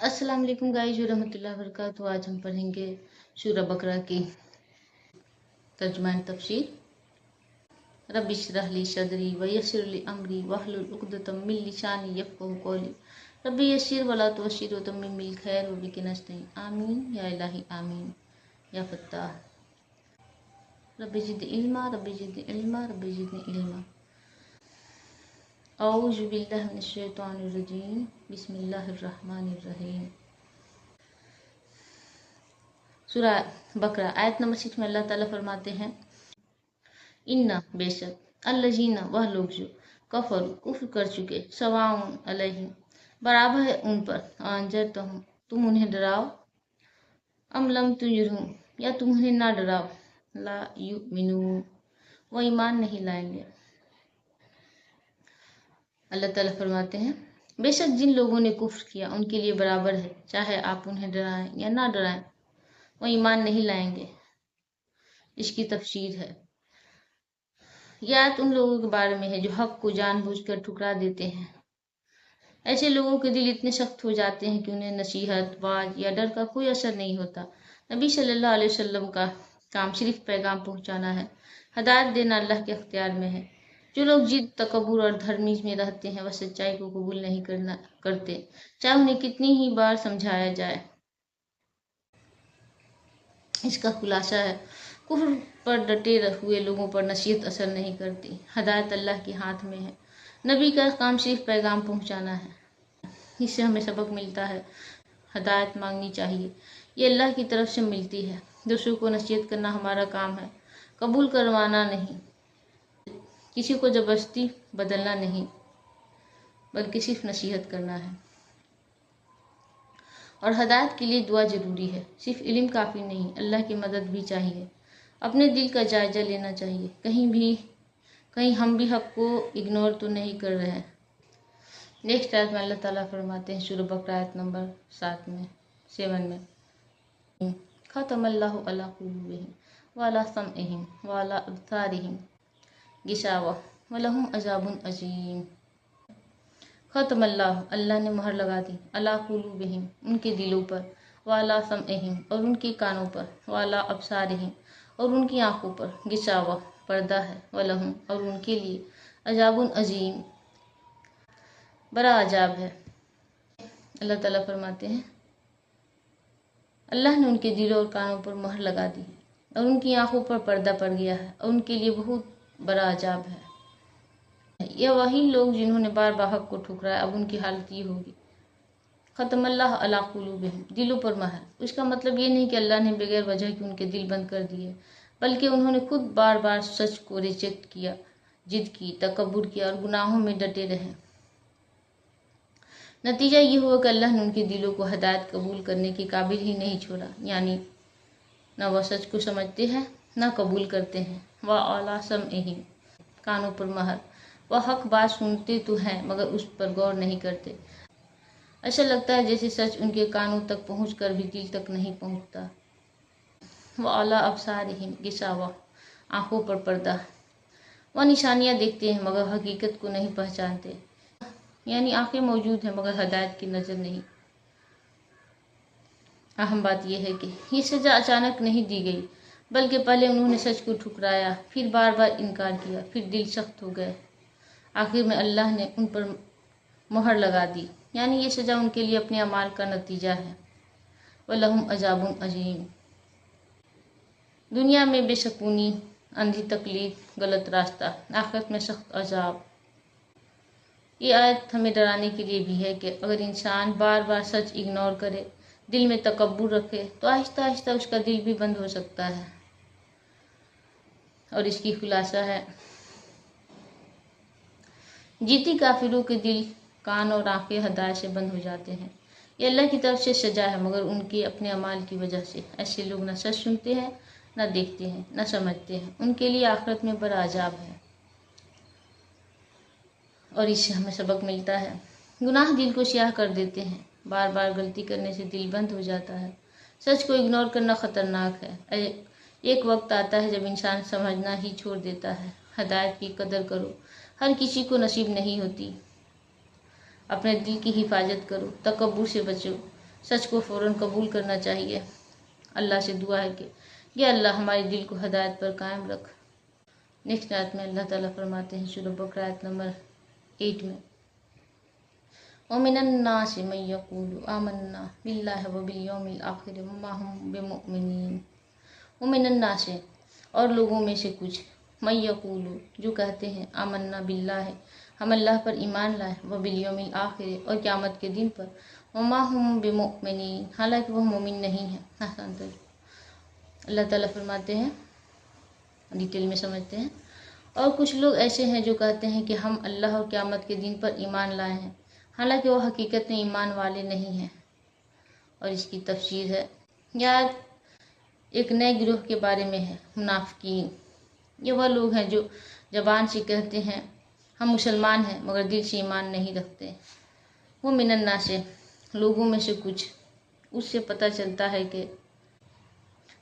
अस्सलाम वालेकुम गाइस व रहमतुल्लाहि व बरकातहू। आज हम पढ़ेंगे सूरह बकरा की तर्जुमा तफसीर। रब्बि इश्रह ली सदरी व यस्सिर ली अमरी वहलुल उक़दतम मिन लिसानी यफ़क़हू क़ौली। रब्बि यस्सिर वला तुअस्सिर व तम्मिमिल खैर व बिका नस्तईन। आमीन या इलाही आमीन या फत्ताह। Rabbi ज़िदनी इल्मा rabbi ज़िदनी इल्मा rabbi ज़िदनी इल्मा। औज़ु बिल्लाहि मिनश शैतानिर रजीम। बिस्मिल्लाहिर रहमानिर रहीम। सूरह बकरा आयत नंबर 6 में अल्लाह ताला फरमाते हैं, इन्ना बेशक अल्लज़ीना वह लोग जो कफर कुफ्र कर चुके, सवाउन अलैहिम बराबर है उन पर, अंज़रतहुम तुम उन्हें डराओ, अम लम तुंज़िरहुम या तुम उन्हें ना डराओ, ला युमिनून वो ईमान नहीं लाएंगे। अल्लाह ताला फरमाते हैं, बेशक जिन लोगों ने कुफ्र किया उनके लिए बराबर है, चाहे आप उन्हें डराएं या ना डराएं, वो ईमान नहीं लाएंगे। इसकी तफसीर है, यह आयत उन लोगों के बारे में है जो हक को जानबूझकर ठुकरा देते हैं। ऐसे लोगों के दिल इतने सख्त हो जाते हैं कि उन्हें नसीहत, वाज या डर का कोई असर नहीं होता। नबी सल्लल्लाहु अलैहि वसल्लम का काम सिर्फ पैगाम पहुंचाना है, हदायत देना अल्लाह के अख्तियार में है। जो लोग जिद, तकब्बुर और धर्मीज में रहते हैं वह सच्चाई को कबूल नहीं करते, चाहे उन्हें कितनी ही बार समझाया जाए। इसका खुलासा है, कुफ्र पर डटे हुए लोगों पर नसीहत असर नहीं करती। हदायत अल्लाह के हाथ में है, नबी का काम सिर्फ पैगाम पहुंचाना है। इससे हमें सबक मिलता है, हदायत मांगनी चाहिए, ये अल्लाह की तरफ से मिलती है। दूसरों को नसीहत करना हमारा काम है, कबूल करवाना नहीं, किसी को जबरदस्ती बदलना नहीं, बल्कि सिर्फ नसीहत करना है। और हदायत के लिए दुआ जरूरी है, सिर्फ इल्म काफ़ी नहीं, अल्लाह की मदद भी चाहिए। अपने दिल का जायजा लेना चाहिए, कहीं हम भी हक को इग्नोर तो नहीं कर रहे हैं। नेक्स्ट आयत में अल्लाह ताला फरमाते हैं, सूरह बकरा आयत नंबर 7 में, खतमल्लाहु अला कुलूबिहिम व अला समइहिम व अला अब्सारिहिम गिशावा व लहुम अज़ाबुन अज़ीम। खतमल्लाहु अल्लाह ने मोहर लगा दी, अला कुलूबिहिम उनके दिलों पर, व अला समइहिम और उनके कानों पर, व अला अब्सारिहिम और उनकी आंखों पर, गिशावा पर्दा है, व लहुम और उनके लिए, अज़ाबुन अज़ीम बड़ा अजाब है। अल्लाह ताला फरमाते हैं, अल्लाह ने उनके दिलों और कानों पर मोहर लगा दी और उनकी आंखों पर पर्दा पड़ गया है और उनके लिए बहुत बड़ा अजाब है। यह वही लोग जिन्होंने बार बार हक को ठुकराया, अब उनकी हालत ये होगी। खतमल्लाह अला कुलूबिहिम दिलों पर महर। उसका मतलब ये नहीं कि अल्लाह ने बगैर वजह के उनके दिल बंद कर दिए, बल्कि उन्होंने खुद बार बार सच को रिजेक्ट किया, जिद की, तकब्बुर किया और गुनाहों में डटे रहे। नतीजा ये हुआ कि अल्लाह ने उनके दिलों को हदायत कबूल करने के काबिल ही नहीं छोड़ा, यानी न वह सच को समझते हैं न कबूल करते हैं। व अला समइहिम कानों पर महर, वह हक बात सुनते तो हैं मगर उस पर गौर नहीं करते। ऐसा लगता है जैसे सच उनके कानों तक पहुँच कर भी दिल तक नहीं पहुँचता। व अला अब्सारिहिम गिशावा आँखों पर पर्दा, वह निशानियाँ देखते हैं मगर हकीकत को नहीं पहचानते, यानी आंखें मौजूद हैं मगर हदायत की नज़र नहीं। अहम बात यह है कि ये सज़ा अचानक नहीं दी गई, बल्कि पहले उन्होंने सच को ठुकराया, फिर बार बार इनकार किया, फिर दिल सख्त हो गए, आखिर में अल्लाह ने उन पर मोहर लगा दी, यानी ये सज़ा उनके लिए अपने अमाल का नतीजा है। वलहुम अज़ाबुन अज़ीम दुनिया में बेसकूनी, अंधी तकलीफ, गलत रास्ता, आखिरत में सख्त अजाब। ये आयत हमें डराने के लिए भी है कि अगर इंसान बार बार सच इग्नोर करे, दिल में तकब्बुर रखे, तो आहिस्ता आहिस्ता उसका दिल भी बंद हो सकता है। और इसकी खुलासा है, जीती काफिरों के दिल, कान और आंखें हदायत से बंद हो जाते हैं। ये अल्लाह की तरफ से सजा है, मगर उनके अपने अमाल की वजह से। ऐसे लोग न सच सुनते हैं, न देखते हैं, न समझते हैं, उनके लिए आखिरत में बड़ा अजाब है। और इससे हमें सबक मिलता है, गुनाह दिल को स्याह कर देते हैं, बार बार गलती करने से दिल बंद हो जाता है। सच को इग्नोर करना ख़तरनाक है। एक वक्त आता है जब इंसान समझना ही छोड़ देता है। हदायत की कदर करो, हर किसी को नसीब नहीं होती। अपने दिल की हिफाजत करो, तकब्बुर से बचो, सच को फ़ौरन कबूल करना चाहिए। अल्लाह से दुआ है कि या अल्लाह हमारे दिल को हदायत पर कायम रख। नेक्स्ट आयत में अल्लाह ताला फरमाते हैं सूरह बकरा आयत नंबर 8 में, वमिनन्नासि मन यक़ूलु आमन्ना बिल्लाहि व बिल यौमिल आखिर वमा हुम बिमुमिनीन। वमिनन्नासि और लोगों में से कुछ, मन यक़ूलु जो कहते हैं, आमन्ना बिल्लाहि हम अल्लाह पर ईमान लाए, व बिल यौमिल आखिर और क़यामत के दिन पर, वमा हुम बिमुमिनीन हालांकि वह मोमिन नहीं है। अल्लाह ताला फरमाते हैं, डिटेल में समझते हैं, और कुछ लोग ऐसे हैं जो कहते हैं कि हम अल्लाह और क़यामत के दिन पर ईमान लाए हैं, हालांकि वह हकीकत में ईमान वाले नहीं हैं। और इसकी तफसीर है, या एक नए गिरोह के बारे में है, मुनाफिकीन। ये वह लोग हैं जो ज़बान से कहते हैं हम मुसलमान हैं मगर दिल से ईमान नहीं रखते। वो मिनन्ना से लोगों में से कुछ, उससे पता चलता है कि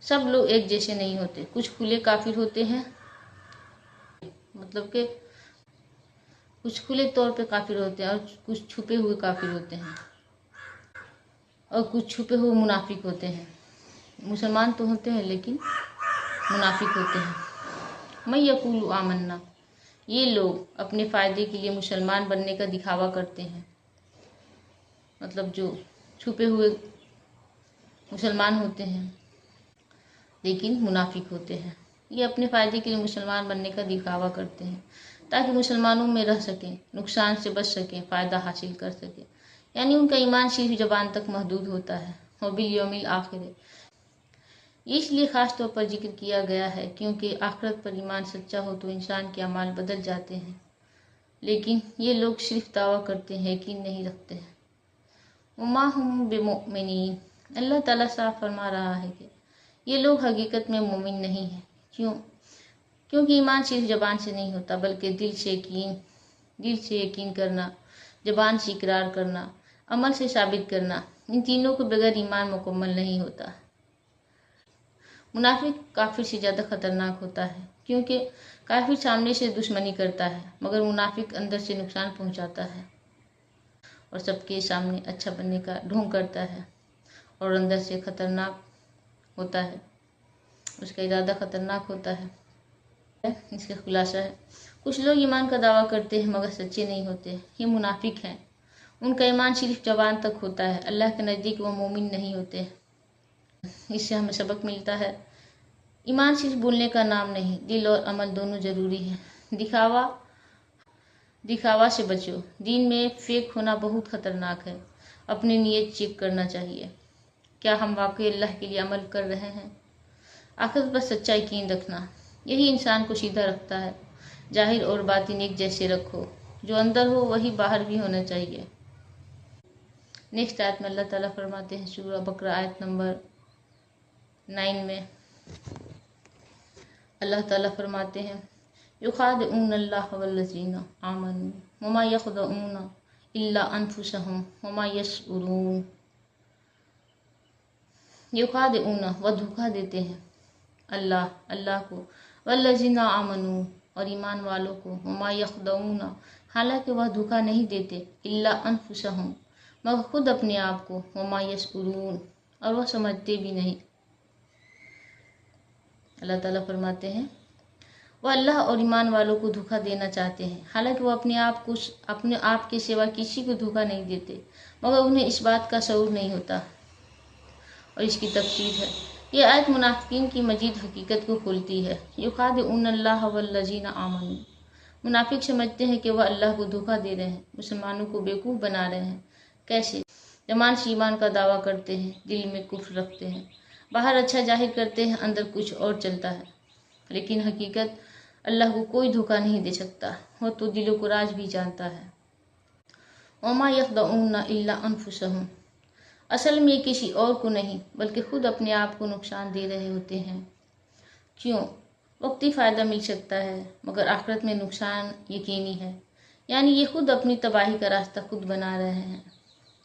सब लोग एक जैसे नहीं होते। कुछ खुले काफिर होते हैं, मतलब कि कुछ खुले तौर पे काफिर होते हैं और कुछ छुपे हुए काफिर होते हैं और कुछ छुपे हुए मुनाफिक होते हैं। मुसलमान तो होते हैं लेकिन मुनाफिक होते हैं। मैं यक़ूलु आमन्ना, ये लोग अपने फ़ायदे के लिए मुसलमान बनने का दिखावा करते हैं, मतलब जो छुपे हुए मुसलमान होते हैं लेकिन मुनाफिक होते हैं। ये अपने फ़ायदे के लिए मुसलमान बनने का दिखावा करते हैं ताकि मुसलमानों में रह सकें, नुकसान से बच सकें, फ़ायदा हासिल कर सकें। यानी उनका ईमान सिर्फ ज़बान तक महदूद होता है। और बिल यौमिल आखिर इसलिए ख़ास तौर पर जिक्र किया गया है क्योंकि आखिरत पर ईमान सच्चा हो तो इंसान के अमाल बदल जाते हैं, लेकिन ये लोग सिर्फ दावा करते हैं, यकीन नहीं रखते हैं। वमा हुम बिमुमिनीन, अल्लाह ताला साफ फरमा रहा है कि ये लोग हकीकत में मोमिन नहीं हैं। क्योंकि ईमान सिर्फ ज़बान से नहीं होता बल्कि दिल से यकीन करना, ज़बान से इकरार करना, अमल से साबित करना, इन तीनों के बगैर ईमान मुकम्मल नहीं होता। मुनाफिक काफिर से ज़्यादा खतरनाक होता है क्योंकि काफिर सामने से दुश्मनी करता है मगर मुनाफिक अंदर से नुकसान पहुंचाता है और सबके सामने अच्छा बनने का ढोंग करता है और अंदर से खतरनाक होता है, उसका इरादा खतरनाक होता है। इसका खुलासा है, कुछ लोग ईमान का दावा करते हैं मगर सच्चे नहीं होते, ये मुनाफिक हैं। उनका ईमान सिर्फ ज़बान तक होता है, अल्लाह के नज़दीक वो मोमिन नहीं होते। इससे हमें सबक मिलता है, ईमान सिर्फ बोलने का नाम नहीं, दिल और अमल दोनों ज़रूरी है। दिखावा से बचो, दीन में फेक होना बहुत ख़तरनाक है। अपनी नीयत चेक करना चाहिए, क्या हम वाकई अल्लाह के लिए अमल कर रहे हैं। आखिरत पर सच्चा यकीन रखना, यही इंसान को सीधा रखता है। जाहिर और बातिन एक जैसे रखो, जो अंदर हो वही बाहर भी होना चाहिए। नेक्स्ट आयत में अल्लाह ताला फरमाते हैं सूरह बकरा आयत नंबर 9 में, अल्लाह ताला फरमाते हैं, युखादिऊन अल्लाह वल्लज़ीना आमनू वमा यख़दऊन इल्ला अनफुसहुम वमा यशउरून। युखादिऊन वह धोखा देते हैं, अल्लाह को, वल्लज़ीना आमनू और ईमान वालों को, वमा यख़दऊन हालांकि वह धोखा नहीं देते, इल्ला अनफुसहुम मगर खुद अपने आप को, वमा यशउरून और वह समझते भी नहीं। अल्लाह ताला फरमाते हैं वह अल्लाह और ईमान वालों को धोखा देना चाहते हैं, हालांकि वह अपने आप के सिवा किसी को धोखा नहीं देते मगर उन्हें इस बात का शऊर नहीं होता। और इसकी तफसीर है, यह आयत मुनाफिकीन की मजीद हकीकत को खोलती है। युखादिऊन अल्लाह वल्लज़ीना आमनू, मुनाफिक समझते हैं कि वह अल्लाह को धोखा दे रहे हैं, मुसलमानों को बेवकूफ़ बना रहे हैं। कैसे? ज़बान से ईमान का दावा करते हैं, दिल में कुफ्र रखते हैं, बाहर अच्छा जाहिर करते हैं, अंदर कुछ और चलता है। लेकिन हकीकत अल्लाह को कोई धोखा नहीं दे सकता, वो तो दिलों को राज भी जानता है। वमा यख़दऊन इल्ला अनफुसहुम, असल में किसी और को नहीं बल्कि खुद अपने आप को नुकसान दे रहे होते हैं। क्यों? वक्ती फ़ायदा मिल सकता है मगर आखिरत में नुकसान यकीनी है, यानी ये खुद अपनी तबाही का रास्ता खुद बना रहे हैं।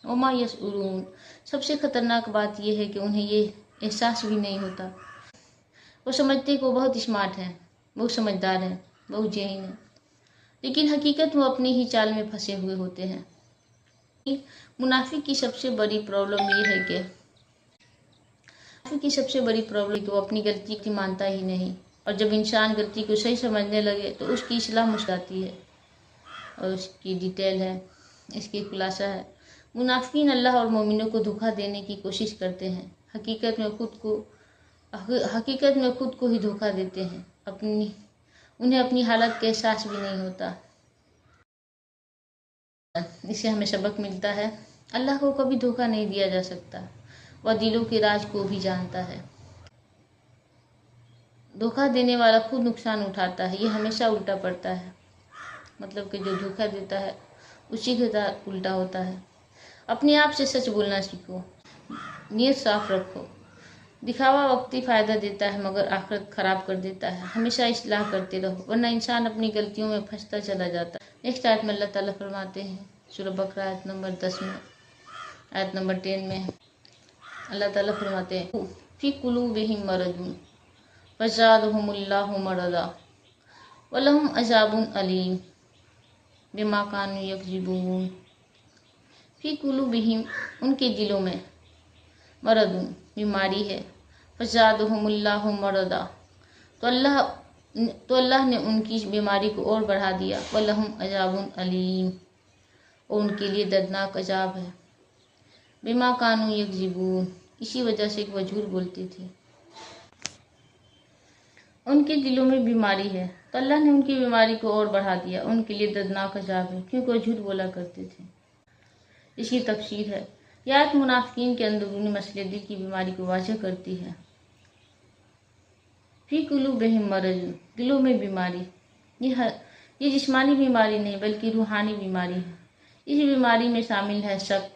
वमा यशउरून, सबसे ख़तरनाक बात यह है कि उन्हें ये एहसास भी नहीं होता। वो समझते कि वो बहुत स्मार्ट हैं, बहुत समझदार हैं, बहुत ज़हीन हैं, लेकिन हकीकत वो अपनी ही चाल में फंसे हुए होते हैं। मुनाफिक की सबसे बड़ी प्रॉब्लम ये है कि वो अपनी गलती की मानता ही नहीं, और जब इंसान गलती को सही समझने लगे तो उसकी इस्लाह मुश्किल आती है। और उसकी डिटेल है, इसकी खुलासा है। मुनाफिकीन अल्लाह और मोमिनों को धोखा देने की कोशिश करते हैं, हकीकत में खुद को ही धोखा देते हैं। उन्हें अपनी हालत का एहसास भी नहीं होता। इससे हमें सबक मिलता है, अल्लाह को कभी धोखा नहीं दिया जा सकता, वह दिलों के राज को भी जानता है। धोखा देने वाला खुद नुकसान उठाता है, ये हमेशा उल्टा पड़ता है। मतलब कि जो धोखा देता है उसी के साथ उल्टा होता है। अपने आप से सच बोलना सीखो, नीयत साफ रखो। दिखावा वक्ती फ़ायदा देता है मगर आखिरत खराब कर देता है। हमेशा इस्लाह करते रहो, वरना इंसान अपनी गलतियों में फंसता चला जाता है। नेक्स्ट आयत में अल्लाह ताला फरमाते हैं, सूरह बकरा आयत नंबर 10 में, आयत नंबर 10 में अल्लाह ताला फरमाते हैं, फी कुलूबिहिम मरदुन फज़ादहुमुल्लाहु मरदा वलहुम अज़ाबुन अलीम बिमा कानू यकज़िबून। फी कुलूबिहिम, उनके दिलों में, मरदुन, बीमारी है, फज़ादहुमुल्लाहु मरदा, तो अल्लाह ने उनकी बीमारी को और बढ़ा दिया। वलहुम अज़ाबुन अलीम, और उनके लिए दर्दनाक अजाब है। बिमा कानू यकज़िबून, इसी वजह से वह झूठ बोलते थे। उनके दिलों में बीमारी है तो अल्लाह ने उनकी बीमारी को और बढ़ा दिया। उनके लिए दर्दनाक अजाब है क्योंकि वो झूठ बोला करते थे। इसकी तफसीर है, यह आयत मुनाफिकीन के अंदरूनी मसले दिल की बीमारी को वाज़ह करती है। फी कुलूबिहिम मरद, दिलों में बीमारी, ये जिस्मानी बीमारी नहीं बल्कि रूहानी बीमारी है। इस बीमारी में शामिल है शक,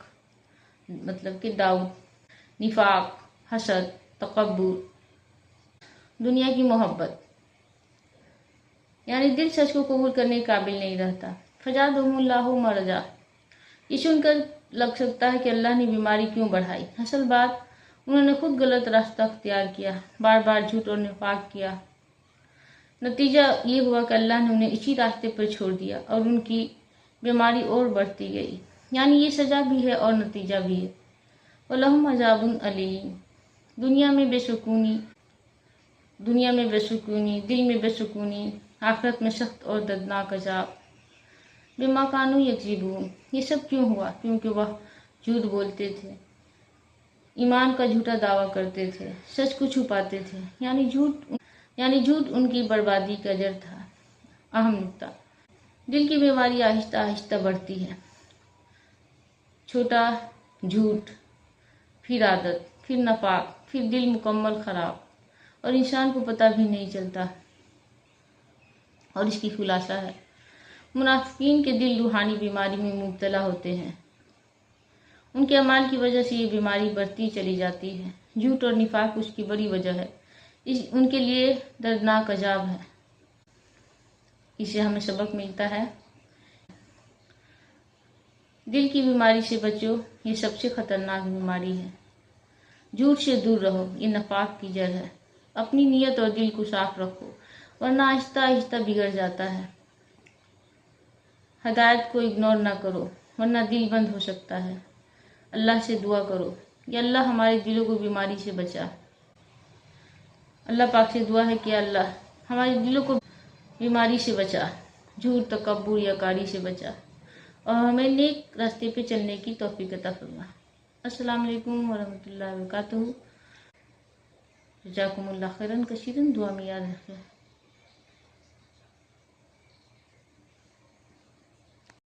मतलब कि डाउट, निफाक, हसद, तकब्बुर, दुनिया की मोहब्बत, यानी दिल सच को कबूल करने के काबिल नहीं रहता। फज़ादहुमुल्लाहु मरदा, ये सुनकर लग सकता है कि अल्लाह ने बीमारी क्यों बढ़ाई। असल बात, उन्होंने खुद गलत रास्ता अख्तियार किया, बार बार झूठ और निफाक किया। नतीजा ये हुआ कि अल्लाह ने उन्हें इसी रास्ते पर छोड़ दिया और उनकी बीमारी और बढ़ती गई। यानी ये सजा भी है और नतीजा भी है। वलहुम अज़ाबुन अलीम, दुनिया में बेसुकूनी, दिल में बेसुकूनी, आखिरत में सख्त और दर्दनाक अजाब। बिमा कानू यकज़िबून, ये सब क्यों हुआ? क्योंकि वह झूठ बोलते थे, ईमान का झूठा दावा करते थे, सच को छुपाते थे। यानी झूठ उनकी बर्बादी का जड़ था। अहम नुक्ता, दिल की बीमारी आहिस्ता आहिस्ता बढ़ती है। छोटा झूठ, फिर आदत, फिर नफाक, फिर दिल मुकम्मल खराब, और इंसान को पता भी नहीं चलता। और इसकी खुलासा है, मुनाफिकीन के दिल रूहानी बीमारी में मुब्तला होते हैं। उनके अमाल की वजह से ये बीमारी बढ़ती चली जाती है। झूठ और निफाक उसकी बड़ी वजह है। उनके लिए दर्दनाक अजाब है। इससे हमें सबक मिलता है, दिल की बीमारी से बचो, ये सबसे खतरनाक बीमारी है। झूठ से दूर रहो, ये नफाक की जड़ है। अपनी नीयत और दिल को साफ रखो, वरना आहिस्ता आहिस्ता बिगड़ जाता है। हदायत को इग्नोर ना करो, वरना दिल बंद हो सकता है। अल्लाह से दुआ करो, या अल्लाह हमारे दिलों को बीमारी से बचा। अल्लाह पाक से दुआ है कि अल्लाह हमारे दिलों को बीमारी से बचा, झूठ, तकब्बुर या कारी से बचा, और हमें नेक रास्ते पे चलने की तौफीक अता फरमा। अस्सलाम वालेकुम वरहमतुल्लाहि वबरकातुहू। जज़ाकुमुल्लाह खैरन कसीरन, दुआ में याद रखें।